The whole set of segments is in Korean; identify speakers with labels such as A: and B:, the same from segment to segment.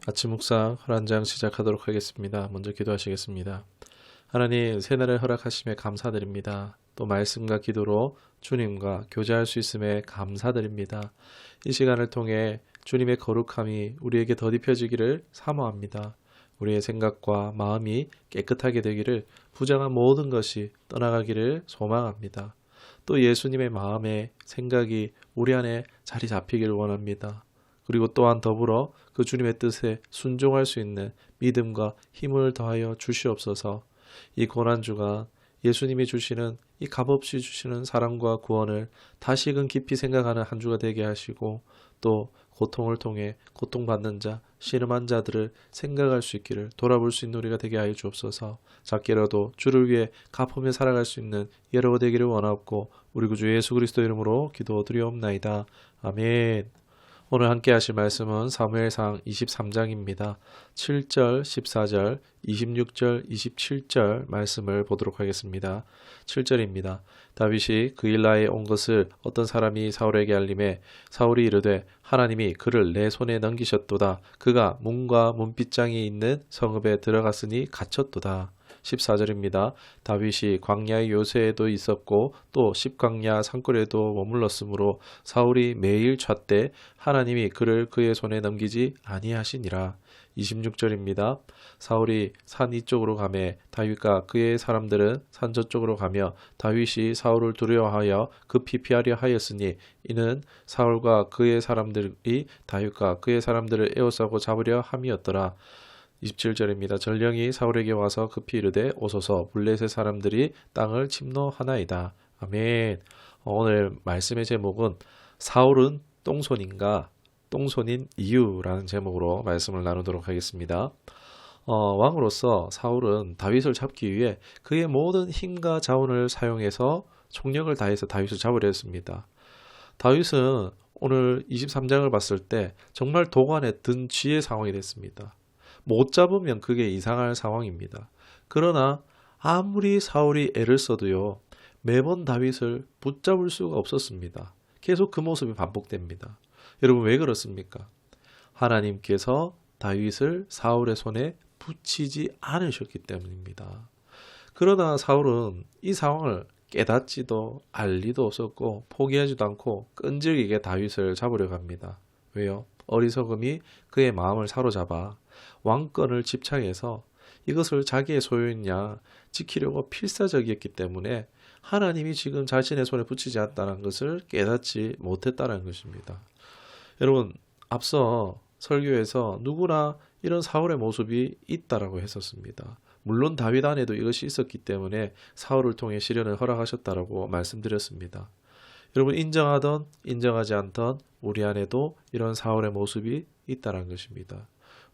A: 아침 묵상 한 장 시작하도록 하겠습니다. 먼저 기도하시겠습니다. 하나님, 새날을 허락하심에 감사드립니다. 또 말씀과 기도로 주님과 교제할 수 있음에 감사드립니다. 이 시간을 통해 주님의 거룩함이 우리에게 더딥혀지기를 사모합니다. 우리의 생각과 마음이 깨끗하게 되기를, 부정한 모든 것이 떠나가기를 소망합니다. 또 예수님의 마음의 생각이 우리 안에 자리 잡히기를 원합니다. 그리고 또한 더불어 그 주님의 뜻에 순종할 수 있는 믿음과 힘을 더하여 주시옵소서. 이 고난주간 예수님이 주시는 이 값없이 주시는 사랑과 구원을 다시금 깊이 생각하는 한 주가 되게 하시고, 또 고통을 통해 고통받는 자, 신음한 자들을 생각할 수 있기를, 돌아볼 수 있는 우리가 되게 하여 주옵소서. 작게라도 주를 위해 갚으며 살아갈 수 있는 여러분 되기를 원하옵고, 우리 구주 예수 그리스도 이름으로 기도드리옵나이다. 아멘. 오늘 함께 하실 말씀은 사무엘상 23장입니다. 7절, 14절, 26절, 27절 말씀을 보도록 하겠습니다. 7절입니다. 다윗이 그일라에 온 것을 어떤 사람이 사울에게 알림해 사울이 이르되 하나님이 그를 내 손에 넘기셨도다. 그가 문과 문빗장이 있는 성읍에 들어갔으니 갇혔도다. 14절입니다. 다윗이 광야의 요새에도 있었고 또 십광야 산골에도 머물렀으므로 사울이 매일 찾되 하나님이 그를 그의 손에 넘기지 아니하시니라. 26절입니다. 사울이 산 이쪽으로 가매 다윗과 그의 사람들은 산 저쪽으로 가며 다윗이 사울을 두려워하여 급히 피하려 하였으니 이는 사울과 그의 사람들이 다윗과 그의 사람들을 에워싸고 잡으려 함이었더라. 27절입니다. 전령이 사울에게 와서 급히 이르되 오소서, 블레셋 사람들이 땅을 침노하나이다. 아멘. 오늘 말씀의 제목은 사울은 똥손인가? 똥손인 이유라는 제목으로 말씀을 나누도록 하겠습니다. 왕으로서 사울은 다윗을 잡기 위해 그의 모든 힘과 자원을 사용해서 총력을 다해서 다윗을 잡으려 했습니다. 다윗은 오늘 23장을 봤을 때 정말 도관에 든 쥐의 상황이 됐습니다. 못 잡으면 그게 이상할 상황입니다. 그러나 아무리 사울이 애를 써도요, 매번 다윗을 붙잡을 수가 없었습니다. 계속 그 모습이 반복됩니다. 여러분, 왜 그렇습니까? 하나님께서 다윗을 사울의 손에 붙이지 않으셨기 때문입니다. 그러나 사울은 이 상황을 깨닫지도 알 리도 없었고 포기하지도 않고 끈질기게 다윗을 잡으려고 합니다. 왜요? 어리석음이 그의 마음을 사로잡아 왕권을 집착해서 이것을 자기의 소유냐 지키려고 필사적이었기 때문에 하나님이 지금 자신의 손에 붙이지 않았다는 것을 깨닫지 못했다는 것입니다. 여러분, 앞서 설교에서 누구나 이런 사울의 모습이 있다라고 했었습니다. 물론 다윗 안에도 이것이 있었기 때문에 사울을 통해 시련을 허락하셨다라고 말씀드렸습니다. 여러분, 인정하던 인정하지 않던 우리 안에도 이런 사울의 모습이 있다는 것입니다.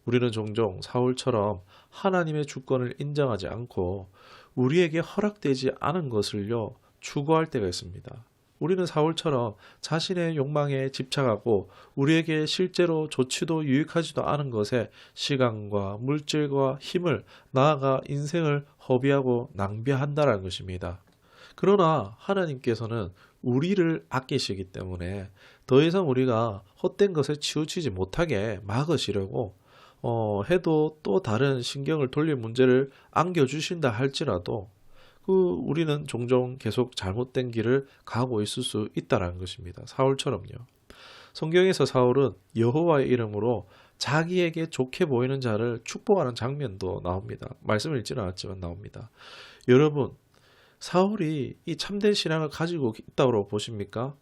A: 우리는 종종 사울처럼 하나님의 주권을 인정하지 않고 우리에게 허락되지 않은 것을요 추구할 때가 있습니다. 우리는 사울처럼 자신의 욕망에 집착하고 우리에게 실제로 좋지도 유익하지도 않은 것에 시간과 물질과 힘을, 나아가 인생을 허비하고 낭비한다는 것입니다. 그러나 하나님께서는 우리를 아끼시기 때문에 더 이상 우리가 헛된 것에 치우치지 못하게 막으시려고 해도 또 다른 신경을 돌릴 문제를 안겨주신다 할지라도 우리는 종종 계속 잘못된 길을 가고 있을 수 있다는 것입니다. 사울처럼요. 성경에서 사울은 여호와의 이름으로 자기에게 좋게 보이는 자를 축복하는 장면도 나옵니다. 말씀을 읽지는 않았지만 나옵니다. 여러분, 사울이 이 참된 신앙을 가지고 있다고 보십니까?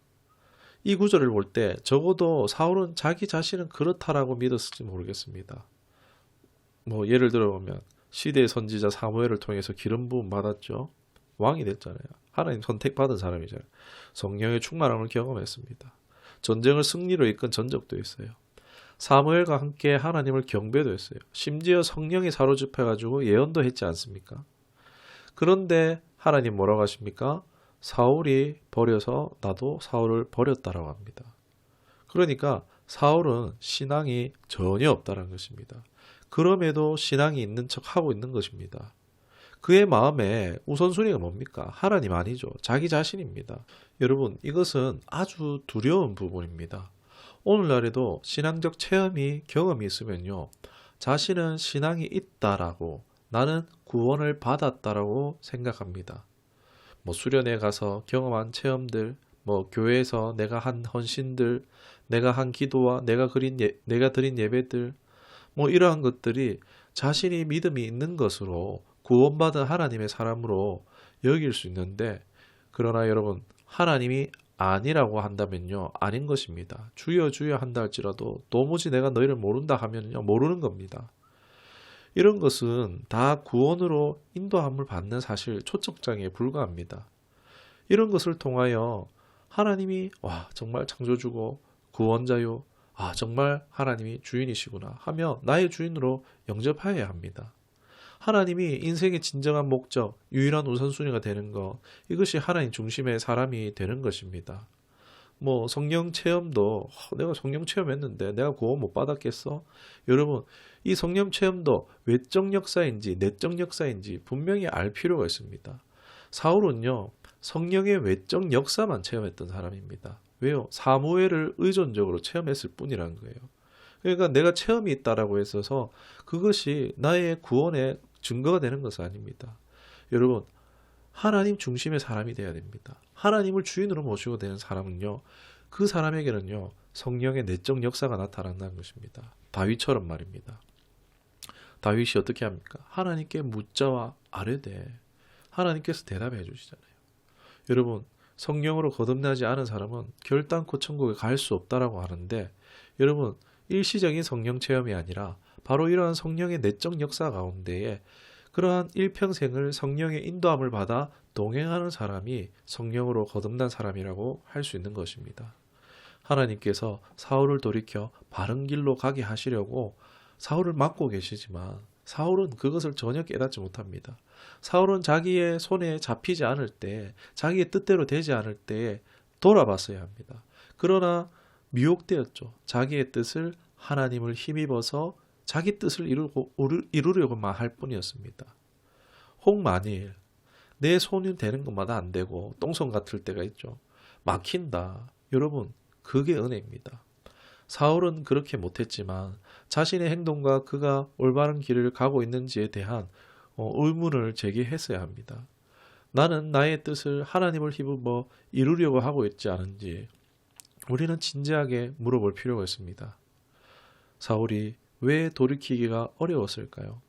A: 이 구절을 볼 때 적어도 사울은 자기 자신은 그렇다라고 믿었을지 모르겠습니다. 예를 들어보면 시대의 선지자 사무엘을 통해서 기름 부음 받았죠. 왕이 됐잖아요. 하나님 선택받은 사람이잖아요. 성령의 충만함을 경험했습니다. 전쟁을 승리로 이끈 전적도 있어요. 사무엘과 함께 하나님을 경배도 했어요. 심지어 성령이 사로잡혀가지고 예언도 했지 않습니까? 그런데 하나님 뭐라고 하십니까? 사울이 버려서 나도 사울을 버렸다라고 합니다. 그러니까 사울은 신앙이 전혀 없다는 것입니다. 그럼에도 신앙이 있는 척 하고 있는 것입니다. 그의 마음에 우선순위가 뭡니까? 하나님 아니죠. 자기 자신입니다. 여러분, 이것은 아주 두려운 부분입니다. 오늘날에도 신앙적 체험이 경험이 있으면요. 자신은 신앙이 있다라고 나는 구원을 받았다라고 생각합니다. 뭐 수련회 가서 경험한 체험들, 뭐 교회에서 내가 한 헌신들, 내가 한 기도와 내가 드린 예배들, 뭐 이러한 것들이 자신이 믿음이 있는 것으로 구원받은 하나님의 사람으로 여길 수 있는데, 그러나 여러분, 하나님이 아니라고 한다면요, 아닌 것입니다. 주여 주여 한다 할지라도 도무지 내가 너희를 모른다 하면요, 모르는 겁니다. 이런 것은 다 구원으로 인도함을 받는 사실 초청장에 불과합니다. 이런 것을 통하여 하나님이 정말 창조주고 구원자요, 정말 하나님이 주인이시구나 하며 나의 주인으로 영접하여야 합니다. 하나님이 인생의 진정한 목적, 유일한 우선순위가 되는 것, 이것이 하나님 중심의 사람이 되는 것입니다. 뭐 성령 체험도 내가 성령 체험했는데 내가 구원 못 받았겠어? 여러분, 이 성령 체험도 외적 역사인지 내적 역사인지 분명히 알 필요가 있습니다. 사울은요, 성령의 외적 역사만 체험했던 사람입니다. 왜요? 사무엘을 의존적으로 체험했을 뿐이라는 거예요. 그러니까 내가 체험이 있다라고 했어서 그것이 나의 구원의 증거가 되는 것은 아닙니다. 여러분, 하나님 중심의 사람이 되어야 됩니다. 하나님을 주인으로 모시고 되는 사람은요, 그 사람에게는요, 성령의 내적 역사가 나타난다는 것입니다. 다윗처럼 말입니다. 다윗이 어떻게 합니까? 하나님께 묻자와 아뢰되 하나님께서 대답해 주시잖아요. 여러분, 성령으로 거듭나지 않은 사람은 결단코 천국에 갈 수 없다라고 하는데, 여러분, 일시적인 성령 체험이 아니라 바로 이러한 성령의 내적 역사 가운데에 그러한 일평생을 성령의 인도함을 받아 동행하는 사람이 성령으로 거듭난 사람이라고 할 수 있는 것입니다. 하나님께서 사울을 돌이켜 바른 길로 가게 하시려고 사울을 막고 계시지만 사울은 그것을 전혀 깨닫지 못합니다. 사울은 자기의 손에 잡히지 않을 때, 자기의 뜻대로 되지 않을 때에 돌아봤어야 합니다. 그러나 미혹되었죠. 자기의 뜻을 하나님을 힘입어서 자기 뜻을 이루려고만 할 뿐이었습니다. 혹 만일 내 손이 되는 것마다 안 되고 똥손 같을 때가 있죠. 막힌다. 여러분, 그게 은혜입니다. 사울은 그렇게 못했지만 자신의 행동과 그가 올바른 길을 가고 있는지에 대한 의문을 제기했어야 합니다. 나는 나의 뜻을 하나님을 힘입어 이루려고 하고 있지 않은지 우리는 진지하게 물어볼 필요가 있습니다. 사울이 왜 돌이키기가 어려웠을까요?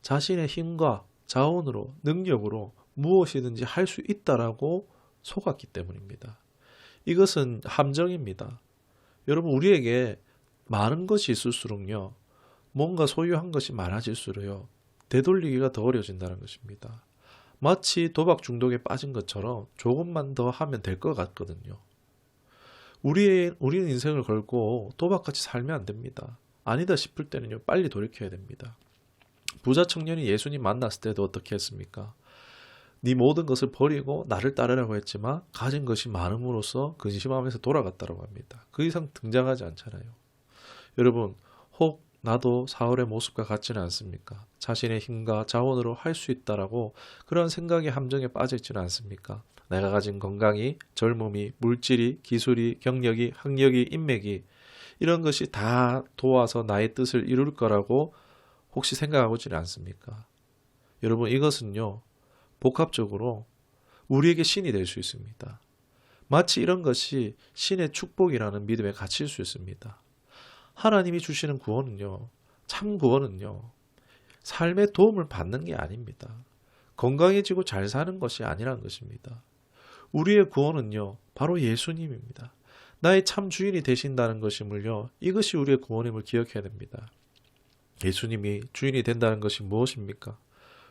A: 자신의 힘과 자원으로, 능력으로 무엇이든지 할 수 있다라고 속았기 때문입니다. 이것은 함정입니다. 여러분, 우리에게 많은 것이 있을수록요, 뭔가 소유한 것이 많아질수록요, 되돌리기가 더 어려워진다는 것입니다. 마치 도박 중독에 빠진 것처럼 조금만 더 하면 될 것 같거든요. 우리는 인생을 걸고 도박같이 살면 안 됩니다. 아니다 싶을 때는요, 빨리 돌이켜야 됩니다. 부자 청년이 예수님 만났을 때도 어떻게 했습니까? 네 모든 것을 버리고 나를 따르라고 했지만 가진 것이 많음으로써 근심하면서 돌아갔다고 합니다. 그 이상 등장하지 않잖아요. 여러분, 혹 나도 사울의 모습과 같지는 않습니까? 자신의 힘과 자원으로 할 수 있다라고 그런 생각의 함정에 빠져 있지는 않습니까? 내가 가진 건강이, 젊음이, 물질이, 기술이, 경력이, 학력이, 인맥이 이런 것이 다 도와서 나의 뜻을 이룰 거라고 혹시 생각하고 있지는 않습니까? 여러분, 이것은요, 복합적으로 우리에게 신이 될 수 있습니다. 마치 이런 것이 신의 축복이라는 믿음에 갇힐 수 있습니다. 하나님이 주시는 구원은요, 참 구원은요, 삶의 도움을 받는 게 아닙니다. 건강해지고 잘 사는 것이 아니라는 것입니다. 우리의 구원은요, 바로 예수님입니다. 나의 참 주인이 되신다는 것임을요, 이것이 우리의 구원임을 기억해야 됩니다. 예수님이 주인이 된다는 것이 무엇입니까?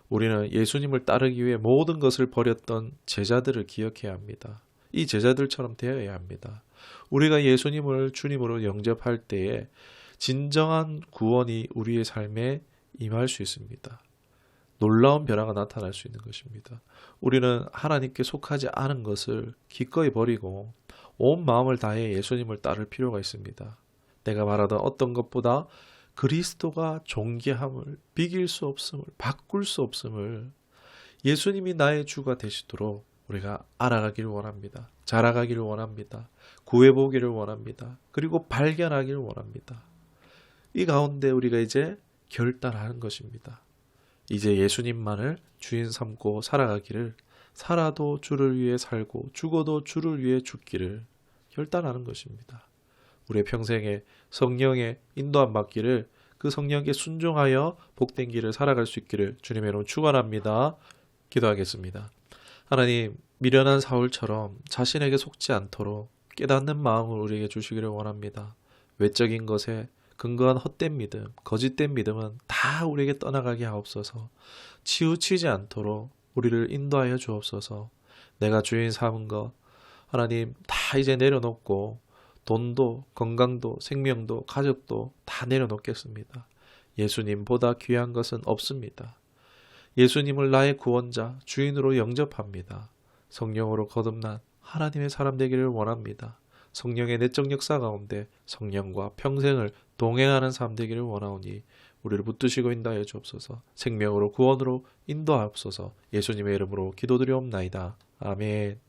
A: 우리는 예수님을 따르기 위해 모든 것을 버렸던 제자들을 기억해야 합니다. 이 제자들처럼 되어야 합니다. 우리가 예수님을 주님으로 영접할 때에 진정한 구원이 우리의 삶에 임할 수 있습니다. 놀라운 변화가 나타날 수 있는 것입니다. 우리는 하나님께 속하지 않은 것을 기꺼이 버리고 온 마음을 다해 예수님을 따를 필요가 있습니다. 내가 말하던 어떤 것보다 그리스도가 존귀함을, 비길 수 없음을, 바꿀 수 없음을, 예수님이 나의 주가 되시도록 우리가 알아가기를 원합니다. 자라가기를 원합니다. 구해보기를 원합니다. 그리고 발견하기를 원합니다. 이 가운데 우리가 이제 결단하는 것입니다. 이제 예수님만을 주인 삼고 살아가기를, 살아도 주를 위해 살고 죽어도 주를 위해 죽기를 결단하는 것입니다. 우리의 평생에 성령의 인도함 받기를, 그 성령께 순종하여 복된 길을 살아갈 수 있기를 주님의 이름으로 축원합니다. 기도하겠습니다. 하나님, 미련한 사울처럼 자신에게 속지 않도록 깨닫는 마음을 우리에게 주시기를 원합니다. 외적인 것에 근거한 헛된 믿음, 거짓된 믿음은 다 우리에게 떠나가게 하옵소서. 치우치지 않도록 우리를 인도하여 주옵소서. 내가 주인 삼은 것 하나님 다 이제 내려놓고 돈도 건강도 생명도 가족도 다 내려놓겠습니다. 예수님보다 귀한 것은 없습니다. 예수님을 나의 구원자, 주인으로 영접합니다. 성령으로 거듭난 하나님의 사람 되기를 원합니다. 성령의 내적 역사 가운데 성령과 평생을 동행하는 삶 되기를 원하오니 우리를 붙드시고 인도하여 주옵소서. 생명으로 구원으로 인도하옵소서. 예수님의 이름으로 기도드리옵나이다. 아멘.